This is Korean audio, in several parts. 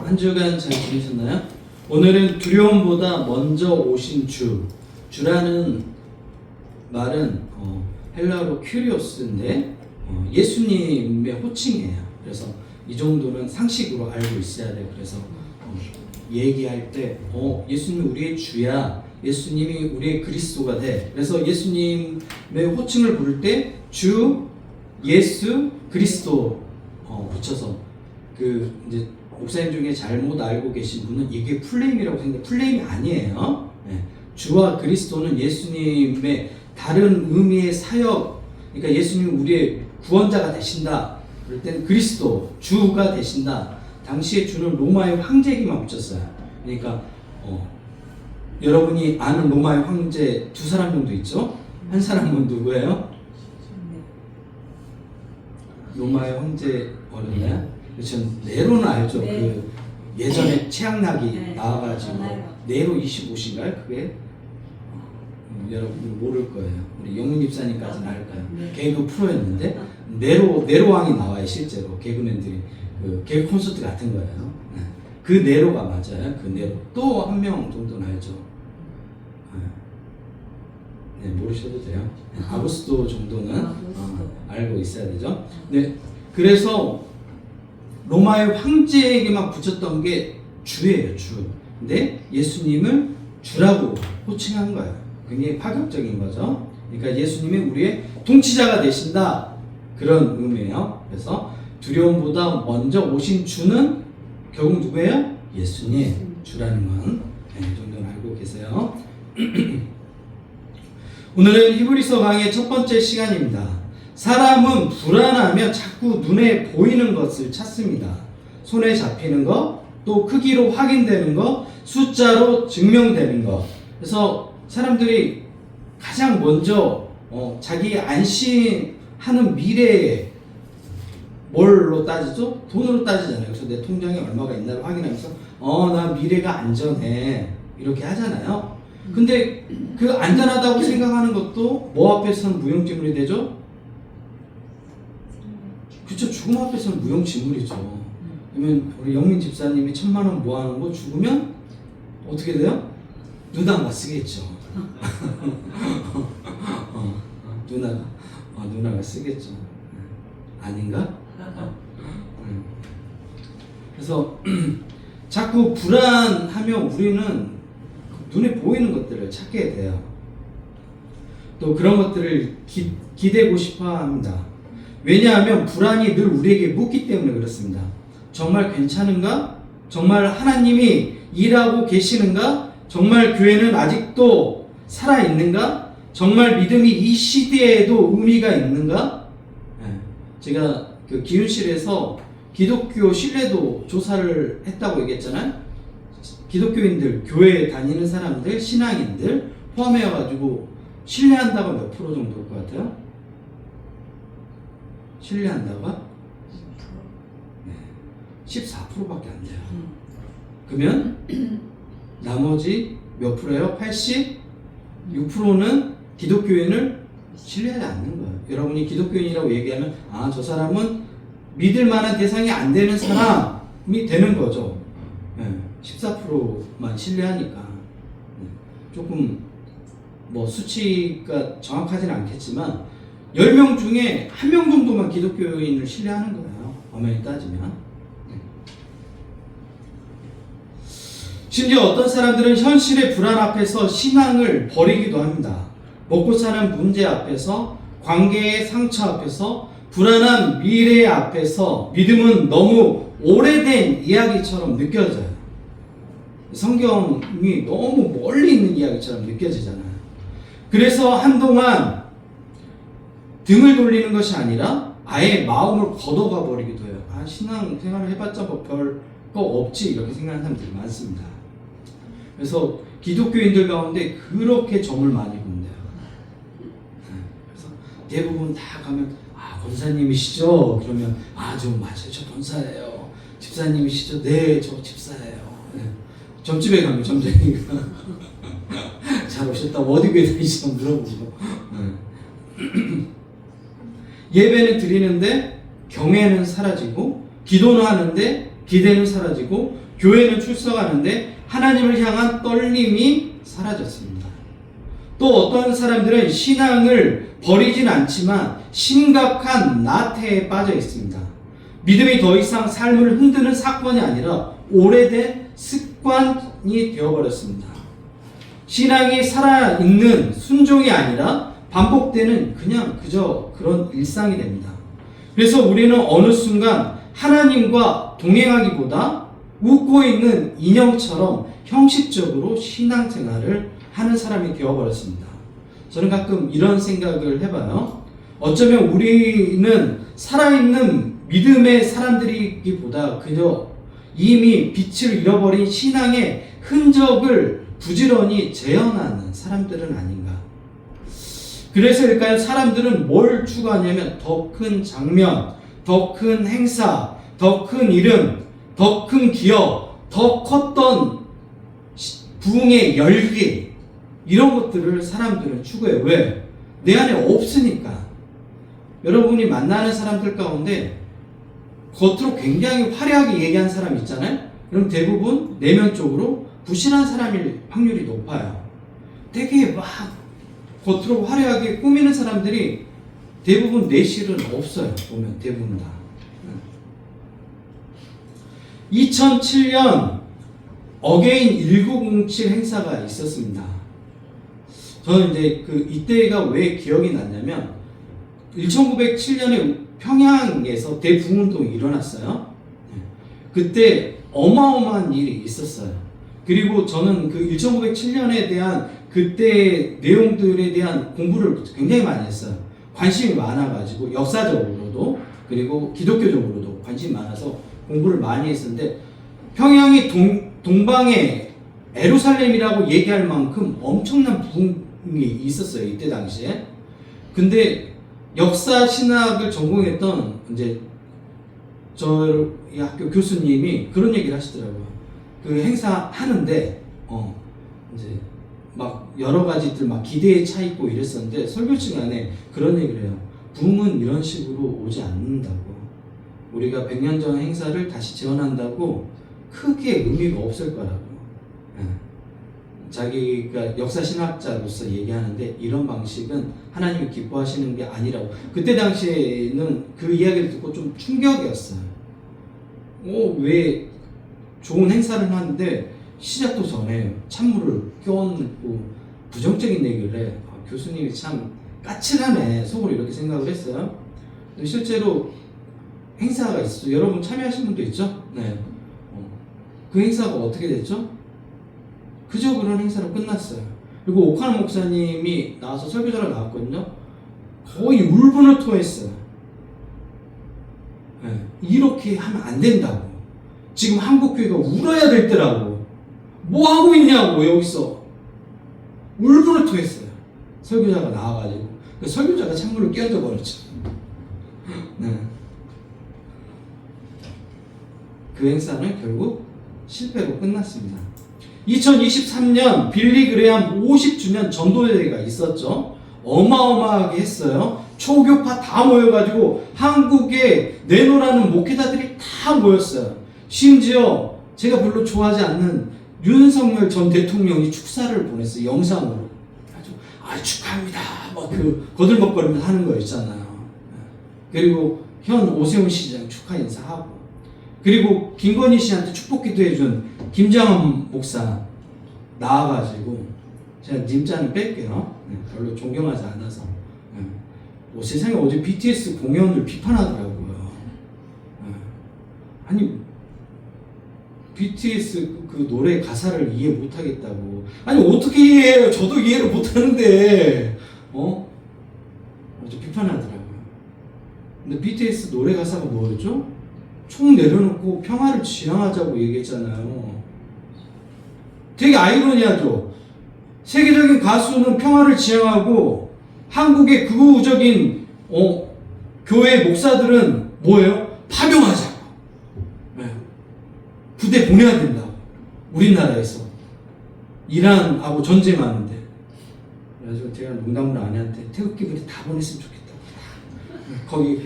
한 주간 잘 지내셨나요? 오늘은 두려움보다 먼저 오신 주라는 말은 헬라어로 큐리오스인데 예수님의 호칭이에요. 그래서 이 정도는 상식으로 알고 있어야 돼요. 그래서 얘기할 때 예수님이 우리의 주야, 예수님이 우리의 그리스도가 돼. 그래서 예수님의 호칭을 부를 때 주, 예수, 그리스도 붙여서 이제 목사님 중에 잘못 알고 계신 분은 이게 풀네임이라고 생각해. 풀네임이 아니에요. 네. 주와 그리스도는 예수님의 다른 의미의 사역, 그러니까 예수님이 우리의 구원자가 되신다. 그럴 때는 그리스도, 주가 되신다. 당시에 주는 로마의 황제에게만 붙였어요. 그러니까 여러분이 아는 로마의 황제 두 사람 정도 있죠? 한 사람은 누구예요? 로마의 황제 어렸나요? 그렇죠. 네로는 알죠. 네. 그 예전에 최양락이 네. 나와가지고 네로 25신가요? 그게 여러분 모를 거예요. 우리 영민 집사님까지는 알까요? 네. 개그 프로였는데 네로 왕이 나와요. 실제로 개그맨들이 개그 콘서트 같은 거예요. 네. 그 네로가 맞아요. 그 네로. 또 한 명 정도는 알죠. 네, 모르셔도 돼요. 네, 아구스도 정도는 알고 있어야 되죠. 네, 그래서 로마의 황제에게만 붙였던 게 주예요, 주. 근데 예수님을 주라고 호칭한 거예요. 굉장히 파격적인 거죠. 그러니까 예수님이 우리의 통치자가 되신다. 그런 의미예요. 그래서 두려움보다 먼저 오신 주는 결국 누구예요? 예수님, 주라는 건 이 정도는 알고 계세요. 오늘은 히브리서 강의 첫 번째 시간입니다. 사람은 불안하며 자꾸 눈에 보이는 것을 찾습니다. 손에 잡히는 것, 또 크기로 확인되는 것, 숫자로 증명되는 것. 그래서 사람들이 가장 먼저 자기 안심하는 미래에 뭘로 따지죠? 돈으로 따지잖아요. 그래서 내 통장에 얼마가 있나를 확인하면서 나 미래가 안전해 이렇게 하잖아요. 근데 그 안전하다고 생각하는 것도 뭐 앞에서는 무용지물이 되죠? 그쵸, 죽음 앞에서는 무용지물이죠. 그러면 우리 영민 집사님이 1,000,000원 모아놓은 거 죽으면 어떻게 돼요? 누나가 쓰겠죠. 누나가 쓰겠죠. 아닌가? 그래서 자꾸 불안하면 우리는 눈에 보이는 것들을 찾게 돼요. 또 그런 것들을 기대고 싶어 합니다. 왜냐하면 불안이 늘 우리에게 묻기 때문에 그렇습니다. 정말 괜찮은가? 정말 하나님이 일하고 계시는가? 정말 교회는 아직도 살아있는가? 정말 믿음이 이 시대에도 의미가 있는가? 제가 그 기훈실에서 기독교 신뢰도 조사를 했다고 얘기했잖아요. 기독교인들, 교회 다니는 사람들, 신앙인들 포함해가지고 신뢰한다가 몇 프로 정도일 것 같아요? 신뢰한다가? 네, 14%밖에 안 돼요. 그러면 나머지 몇 프로예요? 86%는 기독교인을 신뢰하지 않는 거예요. 여러분이 기독교인이라고 얘기하면 저 사람은 믿을 만한 대상이 안 되는 사람이 되는 거죠. 14%만 신뢰하니까 조금 수치가 정확하지는 않겠지만 10명 중에 1명 정도만 기독교인을 신뢰하는 거예요. 엄연히 따지면. 심지어 어떤 사람들은 현실의 불안 앞에서 신앙을 버리기도 합니다. 먹고 사는 문제 앞에서, 관계의 상처 앞에서, 불안한 미래 앞에서 믿음은 너무 오래된 이야기처럼 느껴져요. 성경이 너무 멀리 있는 이야기처럼 느껴지잖아요. 그래서 한동안 등을 돌리는 것이 아니라 아예 마음을 걷어가 버리기도 해요. 신앙 생활을 해봤자 별 거 없지 이렇게 생각하는 사람들이 많습니다. 그래서 기독교인들 가운데 그렇게 점을 많이 본대요. 그래서 대부분 다 가면 권사님이시죠? 그러면 저 맞아요. 저 권사예요. 집사님이시죠? 네, 저 집사예요. 점집에 가면 점쟁이가 잘 오셨다. 어디 교회 다니시나 물어보고 예배는 드리는데 경외는 사라지고 기도는 하는데 기대는 사라지고 교회는 출석하는데 하나님을 향한 떨림이 사라졌습니다. 또 어떤 사람들은 신앙을 버리진 않지만 심각한 나태에 빠져 있습니다. 믿음이 더 이상 삶을 흔드는 사건이 아니라 오래된 습관이 되어버렸습니다. 신앙이 살아있는 순종이 아니라 반복되는 그저 그런 일상이 됩니다. 그래서 우리는 어느 순간 하나님과 동행하기보다 웃고 있는 인형처럼 형식적으로 신앙생활을 하는 사람이 되어버렸습니다. 저는 가끔 이런 생각을 해봐요. 어쩌면 우리는 살아있는 믿음의 사람들이기보다 그저 이미 빛을 잃어버린 신앙의 흔적을 부지런히 재현하는 사람들은 아닌가. 그래서일까요? 사람들은 뭘 추구하냐면 더 큰 장면, 더 큰 행사, 더 큰 이름, 더 큰 기업, 더 컸던 부흥의 열기, 이런 것들을 사람들은 추구해요. 왜? 내 안에 없으니까. 여러분이 만나는 사람들 가운데 겉으로 굉장히 화려하게 얘기한 사람 있잖아요? 그럼 대부분 내면적으로 부실한 사람일 확률이 높아요. 되게 막 겉으로 화려하게 꾸미는 사람들이 대부분 내실은 없어요. 보면 대부분 다. 2007년 어게인 1907 행사가 있었습니다. 저는 이제 이때가 왜 기억이 났냐면 1907년에 평양에서 대붕운동이 일어났어요. 그때 어마어마한 일이 있었어요. 그리고 저는 1907년에 대한 그때 내용들에 대한 공부를 굉장히 많이 했어요. 관심이 많아가지고 역사적으로도 그리고 기독교적으로도 관심이 많아서 공부를 많이 했었는데 평양이 동방의 에루살렘이라고 얘기할 만큼 엄청난 부흥이 있었어요. 이때 당시에. 근데 역사 신학을 전공했던 이제 저희 학교 교수님이 그런 얘기를 하시더라고요. 그 행사 하는데 이제 막 여러 가지들 막 기대에 차 있고 이랬었는데 설교 시간에 그런 얘기를 해요. 부흥은 이런 식으로 오지 않는다고. 우리가 100년 전 행사를 다시 재현한다고 크게 의미가 없을 거라고. 자기가 역사 신학자로서 얘기하는데 이런 방식은 하나님이 기뻐하시는 게 아니라고. 그때 당시에는 그 이야기를 듣고 좀 충격이었어요. 왜 좋은 행사를 하는데 시작도 전에 찬물을 껴얹고 부정적인 얘기를 해. 교수님이 참 까칠하네. 속으로 이렇게 생각을 했어요. 실제로 행사가 있었죠. 여러분 참여하신 분도 있죠? 네. 그 행사가 어떻게 됐죠? 그저 그런 행사로 끝났어요. 그리고 오카노 목사님이 나와서 설교자로 나왔거든요. 거의 울분을 토했어요. 네. 이렇게 하면 안 된다고. 지금 한국교회가 울어야 될 때라고. 뭐 하고 있냐고 여기서. 울분을 토했어요. 설교자가 나와가지고. 설교자가 찬물을 끼얹어 버렸죠. 네. 그 행사는 결국 실패로 끝났습니다. 2023년 빌리 그레함 50주년 전도회가 있었죠. 어마어마하게 했어요. 초교파 다 모여가지고 한국에 내놓으라는 목회자들이 다 모였어요. 심지어 제가 별로 좋아하지 않는 윤석열 전 대통령이 축사를 보냈어요. 영상으로. 축하합니다. 뭐 거들먹거리면서 하는 거 있잖아요. 그리고 현 오세훈 시장 축하 인사하고. 그리고 김건희 씨한테 축복 기도해준 김장원 목사 나와가지고 제가 님자는 뺄게요. 별로 존경하지 않아서. 세상에 어제 BTS 공연을 비판하더라고요. 아니 BTS 그 노래 가사를 이해 못하겠다고. 아니 어떻게 이해해요? 저도 이해를 못하는데 어제 비판하더라고요. 근데 BTS 노래 가사가 뭐였죠? 총 내려놓고 평화를 지향하자고 얘기했잖아요. 되게 아이러니하죠. 세계적인 가수는 평화를 지향하고 한국의 극우적인 교회 목사들은 뭐예요? 파병하자고. 네. 부대 보내야 된다고. 우리나라에서 이란하고 전쟁하는데. 그래서 제가 농담으로 아내한테 태극기 부대 다 보냈으면 좋겠다고. 거기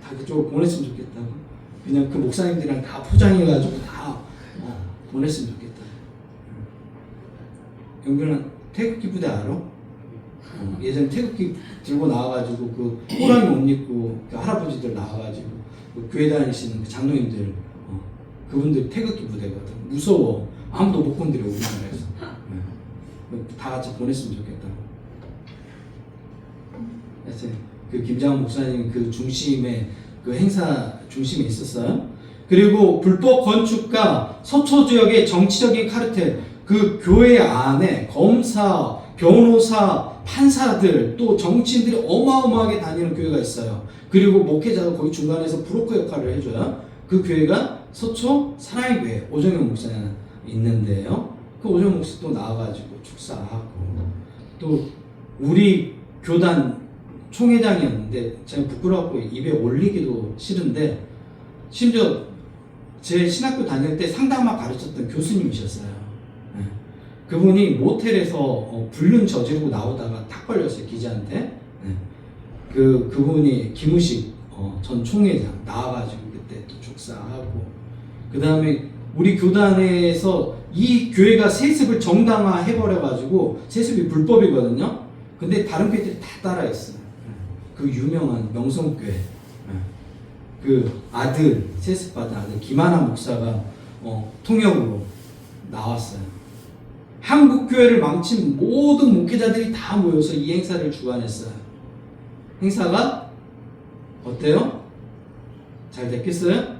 다 그쪽으로 보냈으면 좋겠다고. 그냥 그 목사님들이랑 다 포장해가지고 다 보냈으면 좋겠다. 영균아, 태극기 부대 알아? 예전에 태극기 들고 나와가지고 그 호랑이 옷 입고 그 할아버지들 나와가지고 그 교회 다니시는 그 장로님들 그분들 태극기 부대거든. 무서워. 아무도 못 건드려 우리나라에서. 다 같이 보냈으면 좋겠다. 하여튼 그 김장훈 목사님 그 중심에 그 행사 중심에 있었어요. 그리고 불법 건축과 서초 지역의 정치적인 카르텔, 그 교회 안에 검사, 변호사, 판사들 또 정치인들이 어마어마하게 다니는 교회가 있어요. 그리고 목회자가 거기 중간에서 브로커 역할을 해줘요. 그 교회가 서초 사랑의 교회 오정현 목사님 있는데요. 그 오정현 목사 또 나와가지고 축사하고 또 우리 교단 총회장이었는데 제가 부끄러워갖고 입에 올리기도 싫은데 심지어 제 신학교 다닐 때 상담학 가르쳤던 교수님이셨어요. 네. 그분이 모텔에서 불륜 저지르고 나오다가 탁 걸렸어요, 기자한테. 네. 그분이 김우식 전 총회장 나와가지고 그때 또 축사하고 그 다음에 우리 교단에서 이 교회가 세습을 정당화 해버려가지고 세습이 불법이거든요. 근데 다른 교회들이 다 따라했어요. 그 유명한 명성교회 그 아들 세습받은 아들 김하나 목사가 통역으로 나왔어요. 한국 교회를 망친 모든 목회자들이 다 모여서 이 행사를 주관했어요. 행사가 어때요? 잘 됐겠어요?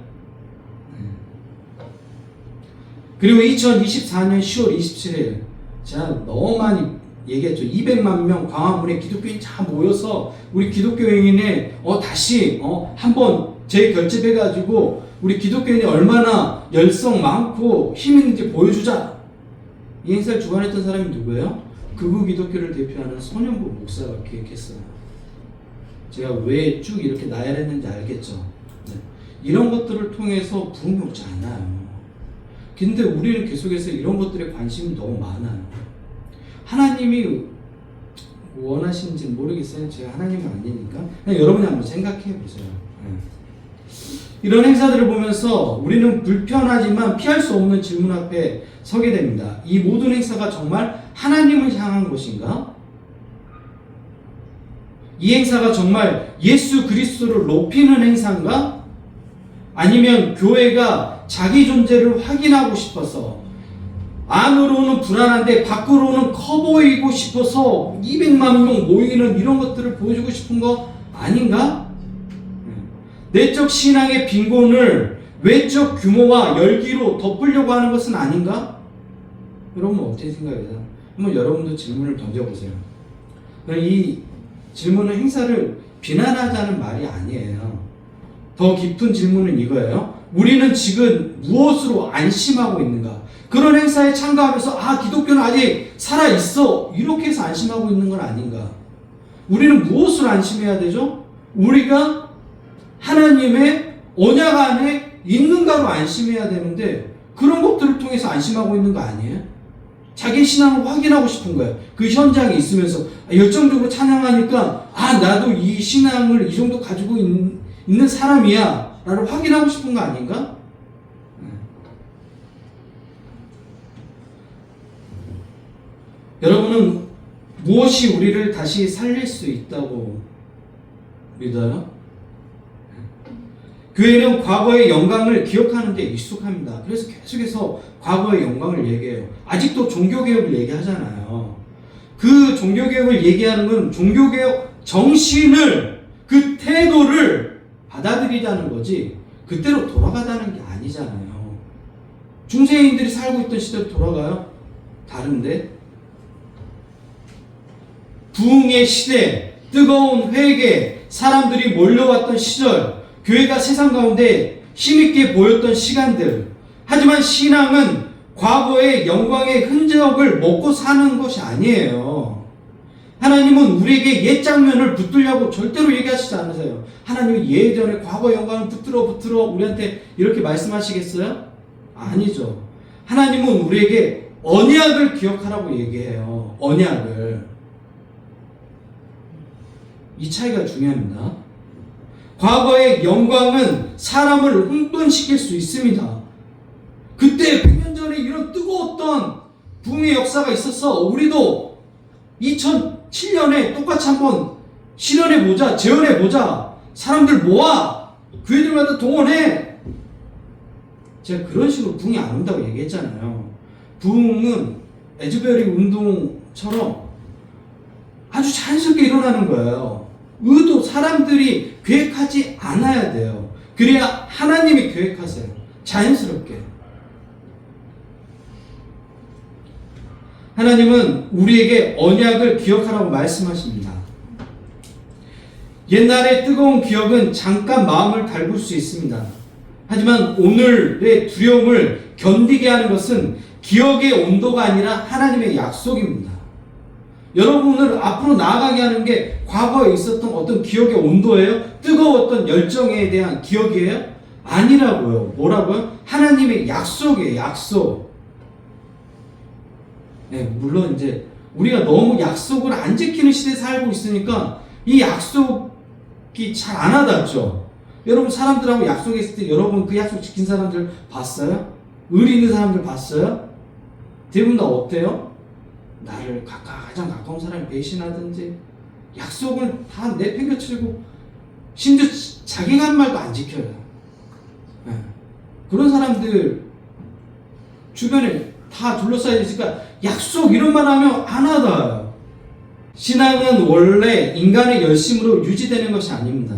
그리고 2024년 10월 27일 제가 너무 많이 얘기했죠. 200만 명 광화문에 기독교인 다 모여서 우리 기독교인에 다시 한번 재결집해가지고 우리 기독교인이 얼마나 열성 많고 힘 있는지 보여주자. 이 행사를 주관했던 사람이 누구예요? 극우 기독교를 대표하는 손영구 목사가 기획했어요. 제가 왜 쭉 이렇게 나열했는지 알겠죠? 네. 이런 것들을 통해서 부흥이 오지 않아요. 근데 우리는 계속해서 이런 것들에 관심이 너무 많아요. 하나님이 원하시는지는 모르겠어요. 제가 하나님은 아니니까. 그냥 여러분이 한번 생각해 보세요. 이런 행사들을 보면서 우리는 불편하지만 피할 수 없는 질문 앞에 서게 됩니다. 이 모든 행사가 정말 하나님을 향한 것인가? 이 행사가 정말 예수 그리스도를 높이는 행사인가? 아니면 교회가 자기 존재를 확인하고 싶어서 안으로는 불안한데 밖으로는 커 보이고 싶어서 200만 명 모이는 이런 것들을 보여주고 싶은 거 아닌가? 내적 신앙의 빈곤을 외적 규모와 열기로 덮으려고 하는 것은 아닌가? 여러분 어떻게 생각해요? 한번 여러분도 질문을 던져보세요. 이 질문은 행사를 비난하자는 말이 아니에요. 더 깊은 질문은 이거예요. 우리는 지금 무엇으로 안심하고 있는가? 그런 행사에 참가하면서 기독교는 아직 살아있어 이렇게 해서 안심하고 있는 건 아닌가? 우리는 무엇으로 안심해야 되죠? 우리가 하나님의 언약 안에 있는가로 안심해야 되는데 그런 것들을 통해서 안심하고 있는 거 아니에요? 자기 신앙을 확인하고 싶은 거예요. 그 현장에 있으면서 열정적으로 찬양하니까 나도 이 신앙을 이 정도 가지고 있는 사람이야 라를 확인하고 싶은 거 아닌가? 여러분은 무엇이 우리를 다시 살릴 수 있다고 믿어요? 교회는 과거의 영광을 기억하는 데 익숙합니다. 그래서 계속해서 과거의 영광을 얘기해요. 아직도 종교개혁을 얘기하잖아요. 그 종교개혁을 얘기하는 건 종교개혁 정신을 그 태도를 받아들이자는 거지 그때로 돌아가자는 게 아니잖아요. 중세인들이 살고 있던 시대로 돌아가요? 다른데? 부흥의 시대, 뜨거운 회개, 사람들이 몰려왔던 시절, 교회가 세상 가운데 힘있게 보였던 시간들. 하지만 신앙은 과거의 영광의 흔적을 먹고 사는 것이 아니에요. 하나님은 우리에게 옛 장면을 붙들려고 절대로 얘기하시지 않으세요. 하나님은 예전에 과거 영광을 붙들어 우리한테 이렇게 말씀하시겠어요? 아니죠. 하나님은 우리에게 언약을 기억하라고 얘기해요. 언약을. 이 차이가 중요합니다. 과거의 영광은 사람을 흥분시킬 수 있습니다. 그때 이런 뜨거웠던 부흥의 역사가 있었어. 우리도 2007년에 똑같이 한번 실현해보자, 재현해보자. 사람들 모아. 교회들마다 동원해. 제가 그런 식으로 부흥이 안 온다고 얘기했잖아요. 부흥은 에즈베리 운동처럼 아주 자연스럽게 일어나는 거예요. 의도 사람들이 계획하지 않아야 돼요. 그래야 하나님이 계획하세요. 자연스럽게. 하나님은 우리에게 언약을 기억하라고 말씀하십니다. 옛날의 뜨거운 기억은 잠깐 마음을 달굴 수 있습니다. 하지만 오늘의 두려움을 견디게 하는 것은 기억의 온도가 아니라 하나님의 약속입니다. 여러분을 앞으로 나아가게 하는 게 과거에 있었던 어떤 기억의 온도예요? 뜨거웠던 열정에 대한 기억이에요? 아니라고요. 뭐라고요? 하나님의 약속이에요. 약속. 네, 물론 이제 우리가 너무 약속을 안 지키는 시대에 살고 있으니까 이 약속이 잘 안 와닿죠. 여러분 사람들하고 약속했을 때 여러분 그 약속 지킨 사람들 봤어요? 의리 있는 사람들 봤어요? 대부분 다 어때요? 나를 가장 가까운 사람이 배신하든지 약속을 다 내팽겨치고 심지어 자기가 한 말도 안 지켜요. 네. 그런 사람들 주변에 다 둘러싸여 있으니까 약속 이런 말 하면 안 하다. 신앙은 원래 인간의 열심으로 유지되는 것이 아닙니다.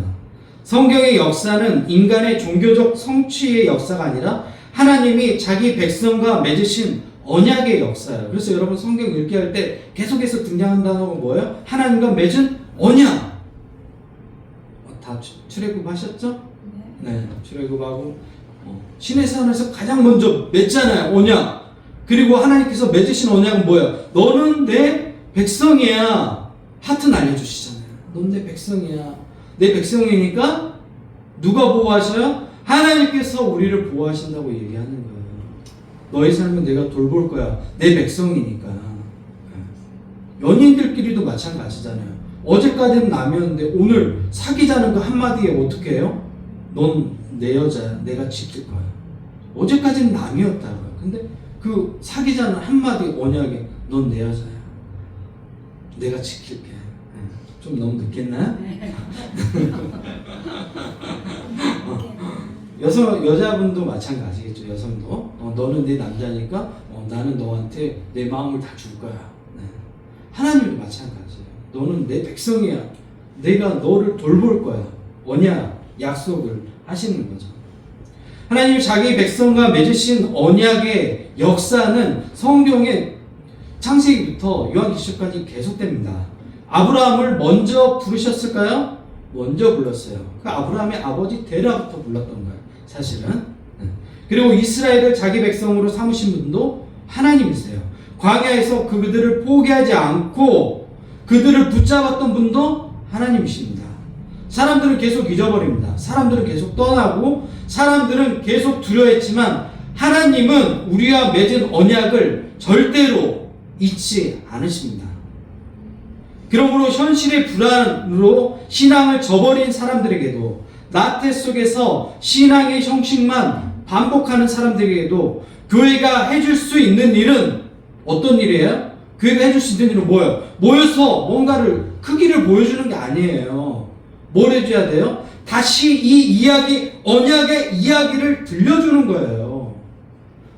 성경의 역사는 인간의 종교적 성취의 역사가 아니라 하나님이 자기 백성과 맺으신 언약의 역사예요. 그래서 여러분 성경 읽기 할 때 계속해서 등장하는 단어가 뭐예요? 하나님과 맺은 언약. 다 출애굽 하셨죠? 네, 출애굽하고 신의 산에서 가장 먼저 맺잖아요, 언약. 그리고 하나님께서 맺으신 언약은 뭐예요? 너는 내 백성이야. 하트 날려주시잖아요. 넌 내 백성이야. 내 백성이니까 누가 보호하셔요? 하나님께서 우리를 보호하신다고 얘기하는 거예요. 너의 삶은 내가 돌볼 거야. 내 백성이니까. 연인들끼리도 마찬가지잖아요. 어제까지는 남이었는데 오늘 사귀자는 그 한마디에 어떻게 해요? 넌 내 여자야. 내가 지킬 거야. 어제까지는 남이었다고요. 근데 그 사귀자는 한마디 언약에 넌 내 여자야. 내가 지킬게. 좀 너무 늦겠나요? 여자분도 마찬가지겠죠. 여성도 너는 내 남자니까 나는 너한테 내 마음을 다 줄 거야. 네. 하나님도 마찬가지예요. 너는 내 백성이야. 내가 너를 돌볼 거야. 언약, 약속을 하시는 거죠. 하나님이 자기 백성과 맺으신 언약의 역사는 성경의 창세기부터 요한계시록까지 계속됩니다. 아브라함을 먼저 부르셨을까요? 먼저 불렀어요. 그 아브라함의 아버지 데라부터 불렀던 거예요. 사실은. 그리고 이스라엘을 자기 백성으로 삼으신 분도 하나님이세요. 광야에서 그들을 포기하지 않고 그들을 붙잡았던 분도 하나님이십니다. 사람들은 계속 잊어버립니다. 사람들은 계속 떠나고 사람들은 계속 두려워했지만 하나님은 우리와 맺은 언약을 절대로 잊지 않으십니다. 그러므로 현실의 불안으로 신앙을 저버린 사람들에게도 나태 속에서 신앙의 형식만 반복하는 사람들에게도 교회가 해줄 수 있는 일은 어떤 일이에요? 교회가 해줄 수 있는 일은 뭐예요? 모여서 뭔가를 크기를 보여주는 게 아니에요. 뭘 해줘야 돼요? 다시 이 이야기, 언약의 이야기를 들려주는 거예요.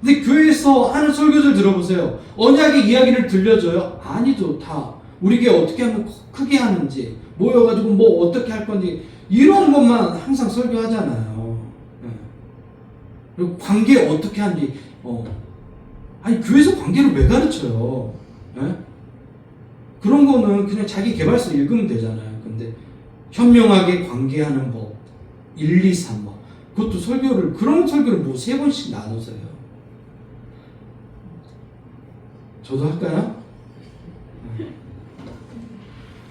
근데 교회에서 하는 설교들 들어보세요. 언약의 이야기를 들려줘요? 아니죠. 다 우리 교회 어떻게 하면 크게 하는지, 모여가지고 뭐 어떻게 할 건지 이런 것만 항상 설교하잖아요. 네. 그리고 관계 어떻게 하는지 아니 교회에서 관계를 왜 가르쳐요? 네? 그런 거는 그냥 자기 개발서 읽으면 되잖아요. 근데 현명하게 관계하는 법 1, 2, 3 뭐 그것도 그런 설교를 뭐 3번씩 나눠서 해요. 저도 할까요?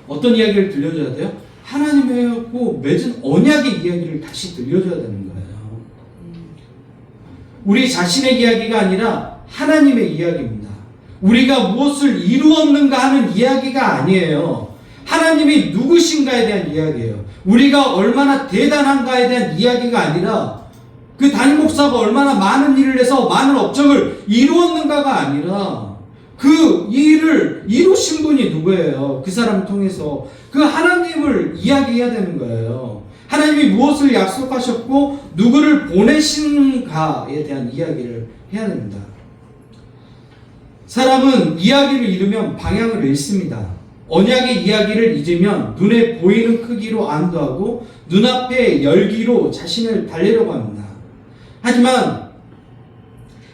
어떤 이야기를 들려줘야 돼요? 하나님하고 맺은 언약의 이야기를 다시 들려줘야 되는 거예요. 우리 자신의 이야기가 아니라 하나님의 이야기입니다. 우리가 무엇을 이루었는가 하는 이야기가 아니에요. 하나님이 누구신가에 대한 이야기예요. 우리가 얼마나 대단한가에 대한 이야기가 아니라 그 담임 목사가 얼마나 많은 일을 해서 많은 업적을 이루었는가가 아니라 그 일을 이루신 분이 누구예요? 그 사람을 통해서 그 하나님을 이야기해야 되는 거예요. 하나님이 무엇을 약속하셨고 누구를 보내신가에 대한 이야기를 해야 됩니다. 사람은 이야기를 잃으면 방향을 잃습니다. 언약의 이야기를 잊으면 눈에 보이는 크기로 안도하고 눈앞의 열기로 자신을 달래려고 합니다. 하지만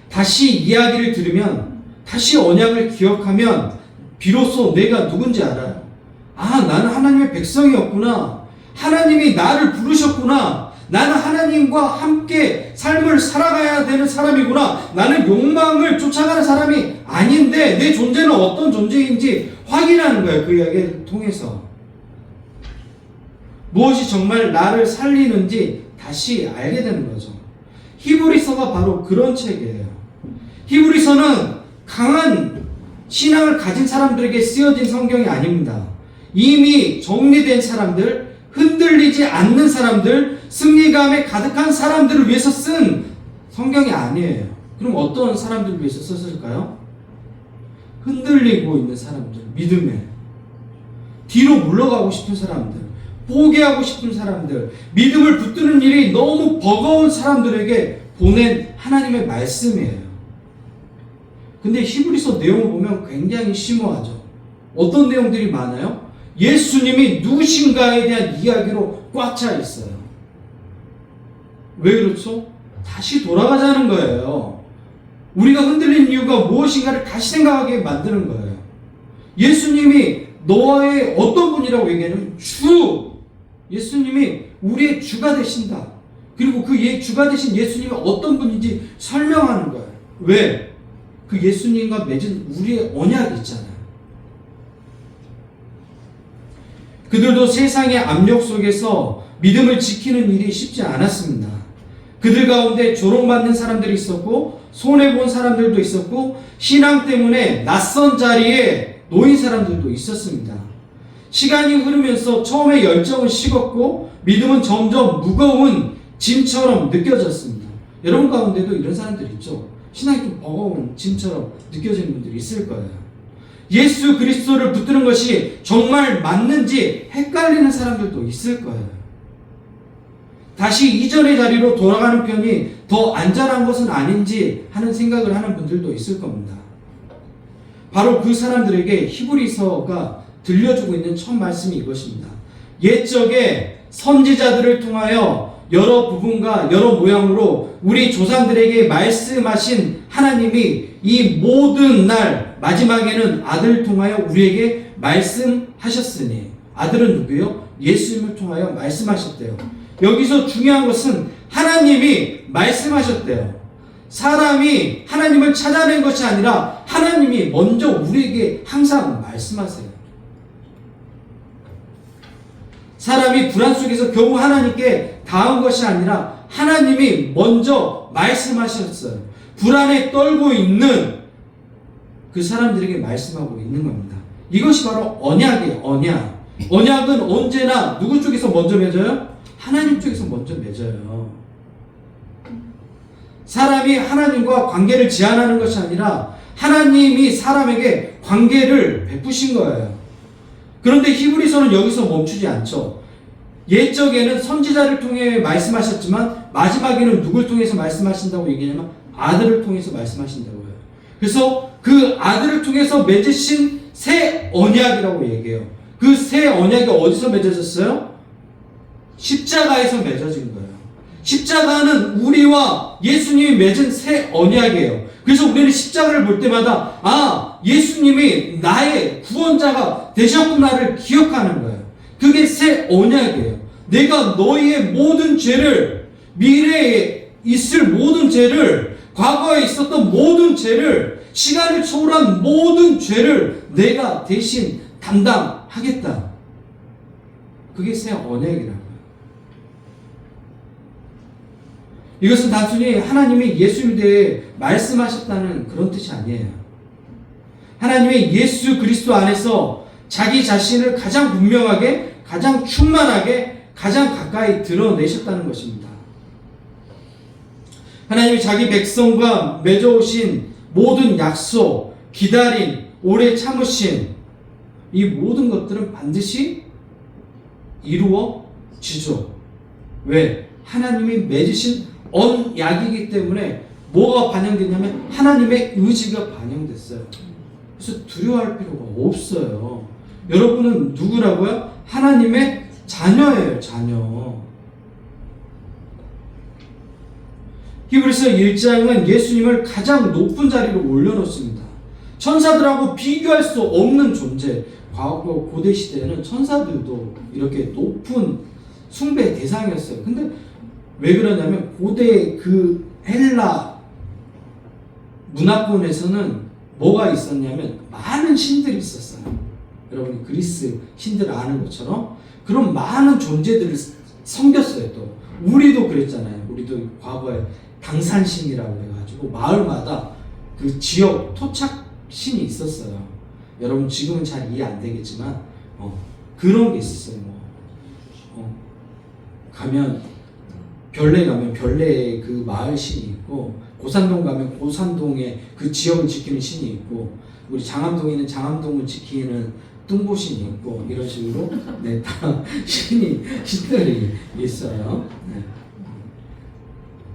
다시 이야기를 들으면, 다시 언약을 기억하면 비로소 내가 누군지 알아요. 아, 나는 하나님의 백성이었구나. 하나님이 나를 부르셨구나. 나는 하나님과 함께 삶을 살아가야 되는 사람이구나. 나는 욕망을 쫓아가는 사람이 아닌데 내 존재는 어떤 존재인지 확인하는 거예요. 그 이야기를 통해서. 무엇이 정말 나를 살리는지 다시 알게 되는 거죠. 히브리서가 바로 그런 책이에요. 히브리서는 강한 신앙을 가진 사람들에게 쓰여진 성경이 아닙니다. 이미 정리된 사람들, 흔들리지 않는 사람들, 승리감에 가득한 사람들을 위해서 쓴 성경이 아니에요. 그럼 어떤 사람들을 위해서 썼을까요? 흔들리고 있는 사람들, 믿음에 뒤로 물러가고 싶은 사람들, 포기하고 싶은 사람들, 믿음을 붙드는 일이 너무 버거운 사람들에게 보낸 하나님의 말씀이에요. 근데 히브리서 내용을 보면 굉장히 심오하죠. 어떤 내용들이 많아요? 예수님이 누구신가에 대한 이야기로 꽉 차 있어요. 왜 그렇죠? 다시 돌아가자는 거예요. 우리가 흔들린 이유가 무엇인가를 다시 생각하게 만드는 거예요. 예수님이 너의 어떤 분이라고 얘기하냐면 주! 예수님이 우리의 주가 되신다. 그리고 그 주가 되신 예수님이 어떤 분인지 설명하는 거예요. 왜? 그 예수님과 맺은 우리의 언약이 있잖아요. 그들도 세상의 압력 속에서 믿음을 지키는 일이 쉽지 않았습니다. 그들 가운데 조롱받는 사람들이 있었고 손해본 사람들도 있었고 신앙 때문에 낯선 자리에 놓인 사람들도 있었습니다. 시간이 흐르면서 처음에 열정은 식었고 믿음은 점점 무거운 짐처럼 느껴졌습니다. 여러분 가운데도 이런 사람들 있죠? 신앙이 좀 버거운 짐처럼 느껴지는 분들이 있을 거예요. 예수 그리스도를 붙드는 것이 정말 맞는지 헷갈리는 사람들도 있을 거예요. 다시 이전의 자리로 돌아가는 편이 더 안전한 것은 아닌지 하는 생각을 하는 분들도 있을 겁니다. 바로 그 사람들에게 히브리서가 들려주고 있는 첫 말씀이 이것입니다. 옛적에 선지자들을 통하여 여러 부분과 여러 모양으로 우리 조상들에게 말씀하신 하나님이 이 모든 날 마지막에는 아들을 통하여 우리에게 말씀하셨으니, 아들은 누구요? 예수님을 통하여 말씀하셨대요. 여기서 중요한 것은 하나님이 말씀하셨대요. 사람이 하나님을 찾아낸 것이 아니라 하나님이 먼저 우리에게 항상 말씀하세요. 사람이 불안 속에서 겨우 하나님께 닿은 것이 아니라 하나님이 먼저 말씀하셨어요. 불안에 떨고 있는 그 사람들에게 말씀하고 있는 겁니다. 이것이 바로 언약이에요. 언약. 언약은 언제나 누구 쪽에서 먼저 맺어요? 하나님 쪽에서 먼저 맺어요. 사람이 하나님과 관계를 제한하는 것이 아니라 하나님이 사람에게 관계를 베푸신 거예요. 그런데 히브리서는 여기서 멈추지 않죠. 옛적에는 선지자를 통해 말씀하셨지만 마지막에는 누굴 통해서 말씀하신다고 얘기하냐면 아들을 통해서 말씀하신다고 해요. 그래서 그 아들을 통해서 맺으신 새 언약이라고 얘기해요. 그 새 언약이 어디서 맺어졌어요? 십자가에서 맺어진 거예요. 십자가는 우리와 예수님이 맺은 새 언약이에요. 그래서 우리는 십자가를 볼 때마다 아, 예수님이 나의 구원자가 되셨구나를 기억하는 거예요. 그게 새 언약이에요. 내가 너희의 모든 죄를, 미래에 있을 모든 죄를, 과거에 있었던 모든 죄를, 시간을 초월한 모든 죄를 내가 대신 담당하겠다. 그게 새 언약이라고요. 이것은 단순히 하나님이 예수님에 대해 말씀하셨다는 그런 뜻이 아니에요. 하나님의 예수 그리스도 안에서 자기 자신을 가장 분명하게, 가장 충만하게, 가장 가까이 드러내셨다는 것입니다. 하나님이 자기 백성과 맺어오신 모든 약속, 기다림, 오래 참으신 이 모든 것들은 반드시 이루어지죠. 왜? 하나님이 맺으신 언약이기 때문에 뭐가 반영됐냐면 하나님의 의지가 반영됐어요. 그래서 두려워할 필요가 없어요. 여러분은 누구라고요? 하나님의 자녀예요, 자녀. 히브리서 1장은 예수님을 가장 높은 자리로 올려놓습니다. 천사들하고 비교할 수 없는 존재. 과거 고대 시대에는 천사들도 이렇게 높은 숭배 대상이었어요. 근데 왜 그러냐면 고대 그 헬라 문화권에서는 뭐가 있었냐면 많은 신들이 있었어요. 여러분이 그리스 신들 아는 것처럼 그런 많은 존재들을 섬겼어요. 또 우리도 그랬잖아요. 우리도 과거에 당산신이라고 해가지고 마을마다 그 지역 토착 신이 있었어요. 여러분 지금은 잘 이해 안 되겠지만 그런 게 있었어요. 가면 별내 가면 별내에 그 마을 신이 있고, 고산동 가면 고산동에 그 지역을 지키는 신이 있고, 우리 장암동에는 장암동을 지키는 뚱보신이 있고, 이런 식으로 네, 다 신들이 있어요. 네.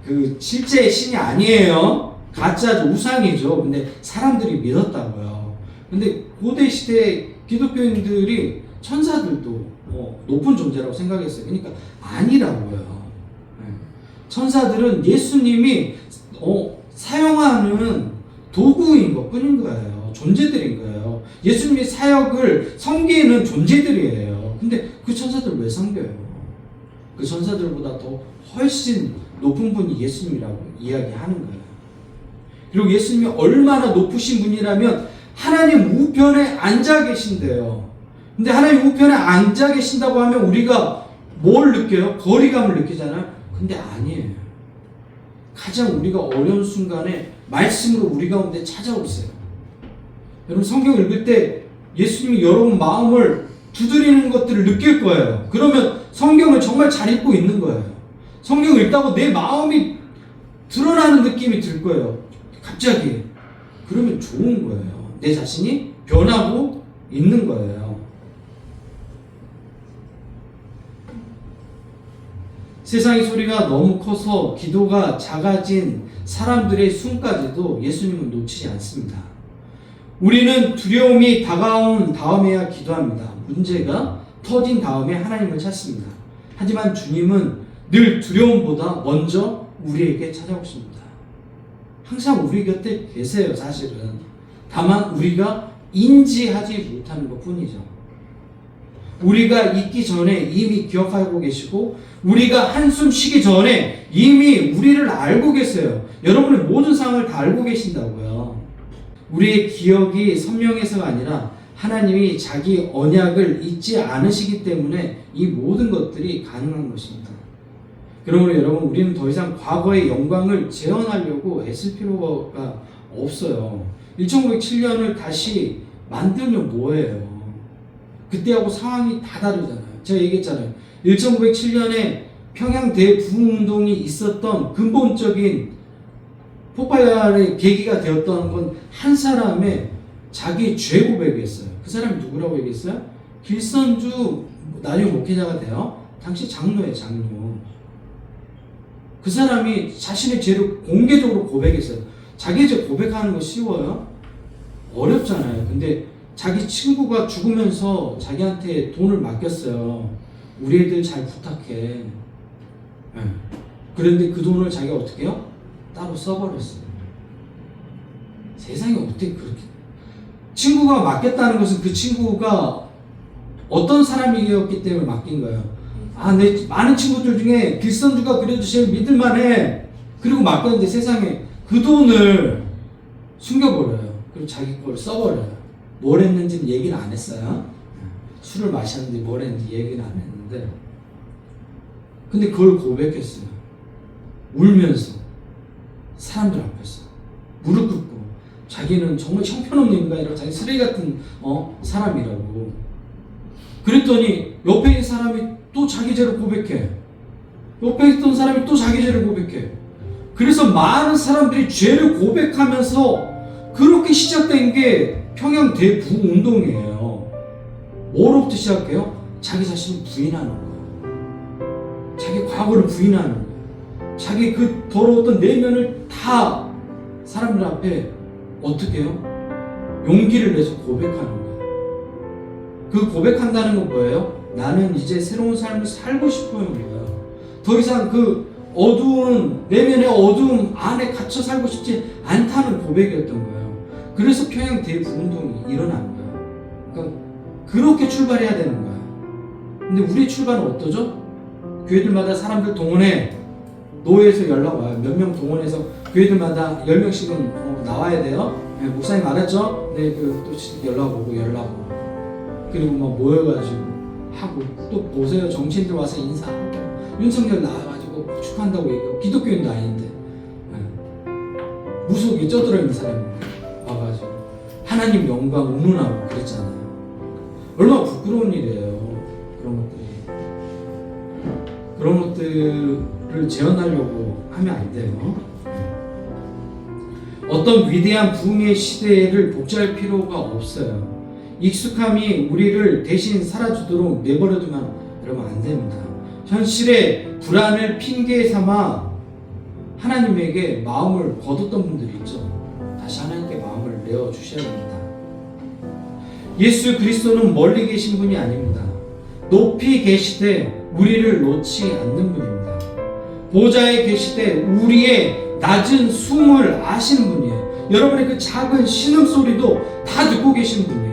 그 실제 신이 아니에요. 가짜죠. 우상이죠. 근데 사람들이 믿었다고요. 근데 고대 시대 기독교인들이 천사들도 높은 존재라고 생각했어요. 그러니까 아니라고요. 천사들은 예수님이 사용하는 도구인 것 뿐인 거예요. 존재들인 거예요. 예수님이 사역을 섬기는 존재들이에요. 근데 그 천사들 왜 섬겨요? 그 천사들보다 더 훨씬 높은 분이 예수님이라고 이야기하는 거예요. 그리고 예수님이 얼마나 높으신 분이라면 하나님 우편에 앉아 계신대요. 근데 하나님 우편에 앉아 계신다고 하면 우리가 뭘 느껴요? 거리감을 느끼잖아요. 근데 아니에요. 가장 우리가 어려운 순간에 말씀으로 우리 가운데 찾아오세요. 여러분 성경 읽을 때 예수님이 여러분 마음을 두드리는 것들을 느낄 거예요. 그러면 성경을 정말 잘 읽고 있는 거예요. 성경 읽다고 내 마음이 드러나는 느낌이 들 거예요. 갑자기. 그러면 좋은 거예요. 내 자신이 변하고 있는 거예요. 세상의 소리가 너무 커서 기도가 작아진 사람들의 숨까지도 예수님은 놓치지 않습니다. 우리는 두려움이 다가온 다음에야 기도합니다. 문제가 터진 다음에 하나님을 찾습니다. 하지만 주님은 늘 두려움보다 먼저 우리에게 찾아오십니다. 항상 우리 곁에 계세요, 사실은. 다만 우리가 인지하지 못하는 것 뿐이죠. 우리가 있기 전에 이미 기억하고 계시고, 우리가 한숨 쉬기 전에 이미 우리를 알고 계세요. 여러분의 모든 상황을 다 알고 계신다고요. 우리의 기억이 선명해서가 아니라 하나님이 자기 언약을 잊지 않으시기 때문에 이 모든 것들이 가능한 것입니다. 그러므로 여러분, 우리는 더 이상 과거의 영광을 재현하려고 애쓸 필요가 없어요. 1907년을 다시 만들면 뭐예요? 그때하고 상황이 다 다르잖아요. 제가 얘기했잖아요. 1907년에 평양 대부흥운동이 있었던 근본적인 폭발의 계기가 되었던 건 한 사람의 자기 죄 고백이었어요. 그 사람이 누구라고 얘기했어요? 길선주, 나중에 목회자가 돼요. 당시 장로예요, 장로. 그 사람이 자신의 죄를 공개적으로 고백했어요. 자기 죄 고백하는 거 쉬워요? 어렵잖아요. 근데 자기 친구가 죽으면서 자기한테 돈을 맡겼어요. 우리 애들 잘 부탁해. 그런데 그 돈을 자기가 어떻게 해요? 따로 써버렸어요. 세상에 어떻게 그렇게. 친구가 맡겼다는 것은 그 친구가 어떤 사람이었기 때문에 맡긴 거예요. 내 많은 친구들 중에 길선주가 그래도 제일 믿을만해. 그리고 맡겼는데 세상에 그 돈을 숨겨버려요. 그리고 자기 걸 써버려요. 뭘 했는지는 얘기는 안 했어요. 술을 마셨는데 뭘 했는지 얘기는 안 했는데, 근데 그걸 고백했어요. 울면서 사람들 앞에서 무릎 꿇고 자기는 정말 형편없는 인간이라고, 자기 쓰레기 같은 사람이라고. 그랬더니 옆에 있는 사람이 또 자기 죄를 고백해. 옆에 있던 사람이 또 자기 죄를 고백해. 그래서 많은 사람들이 죄를 고백하면서 그렇게 시작된 게 평양 대부운동이에요. 뭐로부터 시작해요? 자기 자신을 부인하는 거예요. 자기 과거를 부인하는 거예요. 자기 그 더러웠던 내면을 다 사람들 앞에 어떻게 해요? 용기를 내서 고백하는 거예요. 그 고백한다는 건 뭐예요? 나는 이제 새로운 삶을 살고 싶어요. 더 이상 그 어두운 내면의 어두움 안에 갇혀 살고 싶지 않다는 고백이었던 거예요. 그래서 평양 대부운동이 일어난 거예요. 그러니까 그렇게 출발해야 되는 거예요. 근데 우리의 출발은 어떠죠? 교회들마다 사람들 동원해. 노회에서 연락 와요. 몇 명 동원해서 교회들마다 10명씩은 나와야 돼요. 네, 목사님 알았죠? 네, 또 연락 오고. 그리고 막 모여가지고 하고, 또 보세요. 정치인들 와서 인사하고, 윤석열 나와가지고 축하한다고 얘기하고, 기독교인도 아닌데, 네. 무속에 쩌들어 있는 사람이 와가지고 하나님 영광 운운하고 그랬잖아요. 얼마나 부끄러운 일이에요. 그런 것들을 재현하려고 하면 안 돼요. 어떤 위대한 부흥의 시대를 복제할 필요가 없어요. 익숙함이 우리를 대신 살아주도록 내버려두면 여러분 안 됩니다. 현실의 불안을 핑계 삼아 하나님에게 마음을 거뒀던 분들이 있죠. 다시 하나님께 마음을 내어주셔야 됩니다. 예수 그리스도는 멀리 계신 분이 아닙니다. 높이 계시되 우리를 놓지 않는 분입니다. 보좌에 계시되 우리의 낮은 숨을 아시는 분이에요. 여러분의 그 작은 신음소리도 다 듣고 계신 분이에요.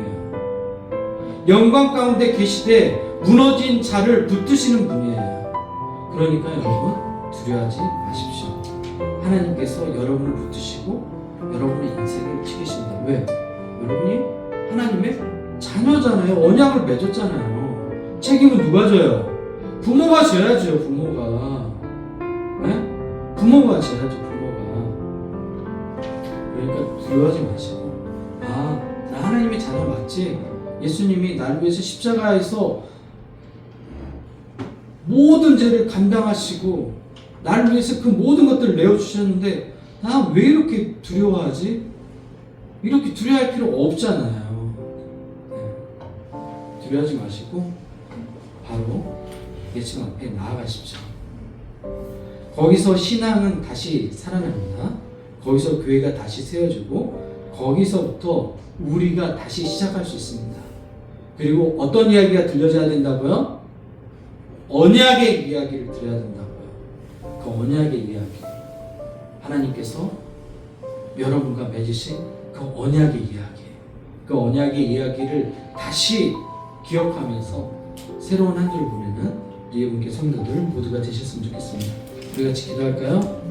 영광 가운데 계시되 무너진 자를 붙드시는 분이에요. 그러니까 여러분 두려워하지 마십시오. 하나님께서 여러분을 붙드시고 여러분의 인생을 지키십니다. 왜? 여러분이 하나님의 자녀잖아요. 언약을 맺었잖아요. 책임은 누가 져요? 부모가 져야죠. 부모가. 네? 부모가 져야죠. 부모가. 그러니까 두려워하지 마시고, 나 하나님의 자녀 맞지? 예수님이 나를 위해서 십자가에서 모든 죄를 감당하시고 나를 위해서 그 모든 것들을 내어주셨는데 나 왜 이렇게 두려워하지? 이렇게 두려워할 필요 없잖아요. 네. 두려워하지 마시고 바로 예수님 앞에 나아가십시오. 거기서 신앙은 다시 살아납니다. 거기서 교회가 다시 세워지고 거기서부터 우리가 다시 시작할 수 있습니다. 그리고 어떤 이야기가 들려져야 된다고요? 언약의 이야기를 들어야 된다고요. 그 언약의 이야기, 하나님께서 여러분과 맺으신 그 언약의 이야기, 그 언약의 이야기를 다시 기억하면서 새로운 한 주를 보내는 우리 예분께 성도들 모두가 되셨으면 좋겠습니다. 우리 같이 기도할까요?